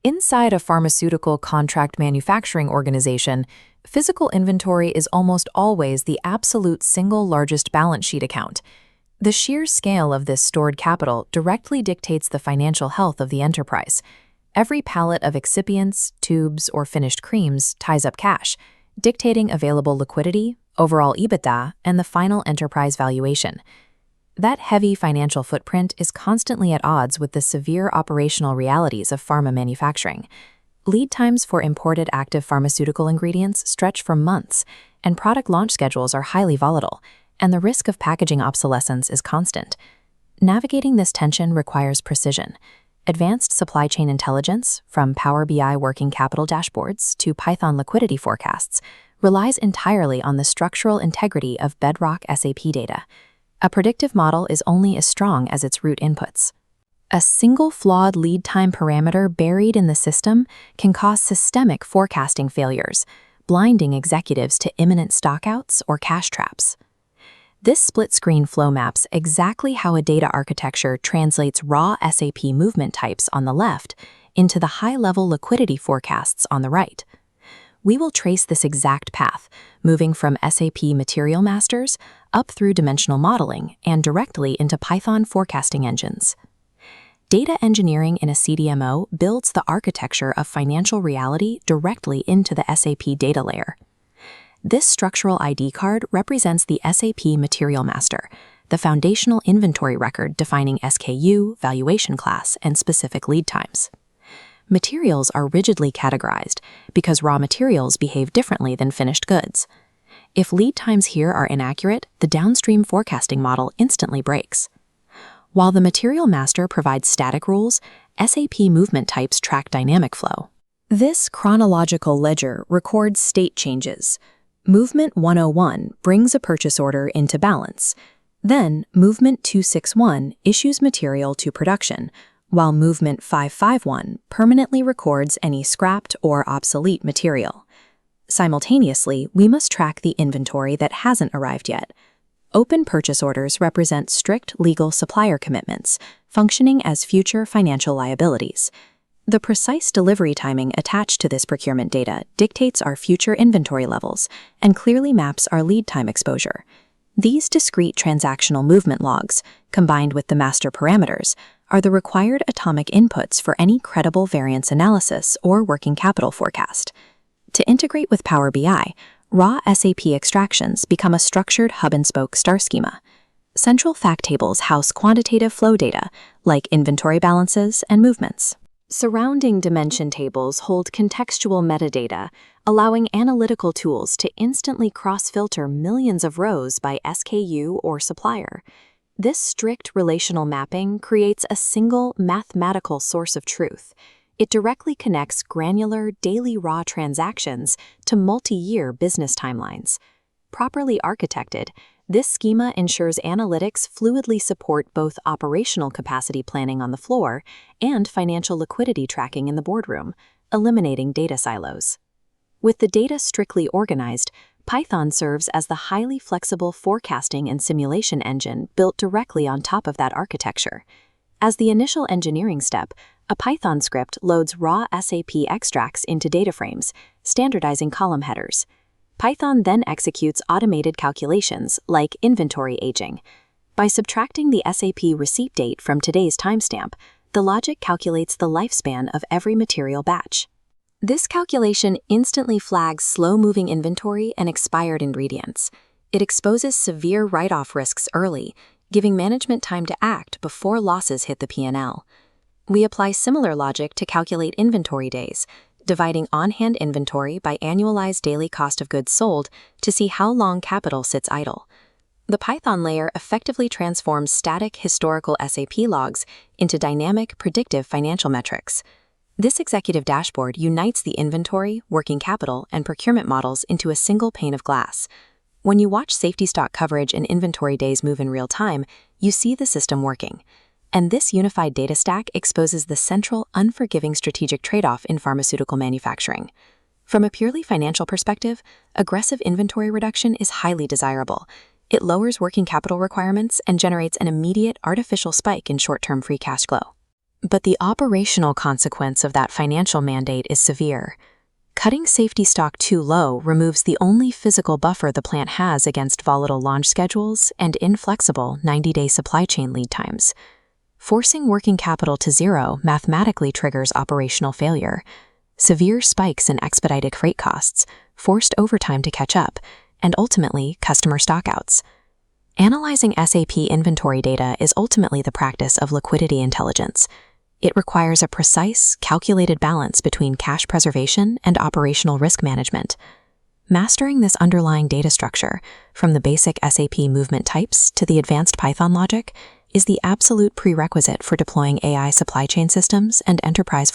Inside a pharmaceutical contract manufacturing organization, physical inventory is almost always the absolute single largest balance sheet account. The sheer scale of this stored capital directly dictates the financial health of the enterprise. Every pallet of excipients, tubes, or finished creams ties up cash, dictating available liquidity, overall EBITDA, and the final enterprise valuation. That heavy financial footprint is constantly at odds with the severe operational realities of pharma manufacturing. Lead times for imported active pharmaceutical ingredients stretch for months, and product launch schedules are highly volatile, and the risk of packaging obsolescence is constant. Navigating this tension requires precision. Advanced supply chain intelligence, from Power BI working capital dashboards to Python liquidity forecasts, relies entirely on the structural integrity of bedrock SAP data. A predictive model is only as strong as its root inputs. A single flawed lead time parameter buried in the system can cause systemic forecasting failures, blinding executives to imminent stockouts or cash traps. This split-screen flow maps exactly how a data architecture translates raw SAP movement types on the left into the high-level liquidity forecasts on the right. We will trace this exact path, moving from SAP Material Masters up through dimensional modeling and directly into Python forecasting engines. Data engineering in a CDMO builds the architecture of financial reality directly into the SAP data layer. This structural ID card represents the SAP Material Master, the foundational inventory record defining SKU, valuation class, and specific lead times. Materials are rigidly categorized because raw materials behave differently than finished goods. If lead times here are inaccurate, the downstream forecasting model instantly breaks. While the Material Master provides static rules, SAP movement types track dynamic flow. This chronological ledger records state changes. Movement 101 brings a purchase order into balance. Then, Movement 261 issues material to production, while Movement 551 permanently records any scrapped or obsolete material. Simultaneously, we must track the inventory that hasn't arrived yet. Open purchase orders represent strict legal supplier commitments, functioning as future financial liabilities. The precise delivery timing attached to this procurement data dictates our future inventory levels and clearly maps our lead time exposure. These discrete transactional movement logs, combined with the master parameters, are the required atomic inputs for any credible variance analysis or working capital forecast. To integrate with Power BI, raw SAP extractions become a structured hub-and-spoke star schema. Central fact tables house quantitative flow data, like inventory balances and movements. Surrounding dimension tables hold contextual metadata, allowing analytical tools to instantly cross-filter millions of rows by SKU or supplier. This strict relational mapping creates a single mathematical source of truth. It directly connects granular, daily raw transactions to multi-year business timelines. Properly architected, this schema ensures analytics fluidly support both operational capacity planning on the floor and financial liquidity tracking in the boardroom, eliminating data silos. With the data strictly organized, Python serves as the highly flexible forecasting and simulation engine built directly on top of that architecture. As the initial engineering step, a Python script loads raw SAP extracts into data frames, standardizing column headers. Python then executes automated calculations like inventory aging. By subtracting the SAP receipt date from today's timestamp, the logic calculates the lifespan of every material batch. This calculation instantly flags slow-moving inventory and expired ingredients. It exposes severe write-off risks early, giving management time to act before losses hit the P&L. We apply similar logic to calculate inventory days, dividing on-hand inventory by annualized daily cost of goods sold to see how long capital sits idle. The Python layer effectively transforms static historical SAP logs into dynamic, predictive financial metrics. This executive dashboard unites the inventory, working capital, and procurement models into a single pane of glass. When you watch safety stock coverage and inventory days move in real time, you see the system working. And this unified data stack exposes the central, unforgiving strategic trade-off in pharmaceutical manufacturing. From a purely financial perspective, aggressive inventory reduction is highly desirable. It lowers working capital requirements and generates an immediate artificial spike in short-term free cash flow. But the operational consequence of that financial mandate is severe. Cutting safety stock too low removes the only physical buffer the plant has against volatile launch schedules and inflexible 90-day supply chain lead times. Forcing working capital to zero mathematically triggers operational failure, severe spikes in expedited freight costs, forced overtime to catch up, and ultimately customer stockouts. Analyzing SAP inventory data is ultimately the practice of liquidity intelligence. It requires a precise, calculated balance between cash preservation and operational risk management. Mastering this underlying data structure, from the basic SAP movement types to the advanced Python logic, is the absolute prerequisite for deploying AI supply chain systems and enterprise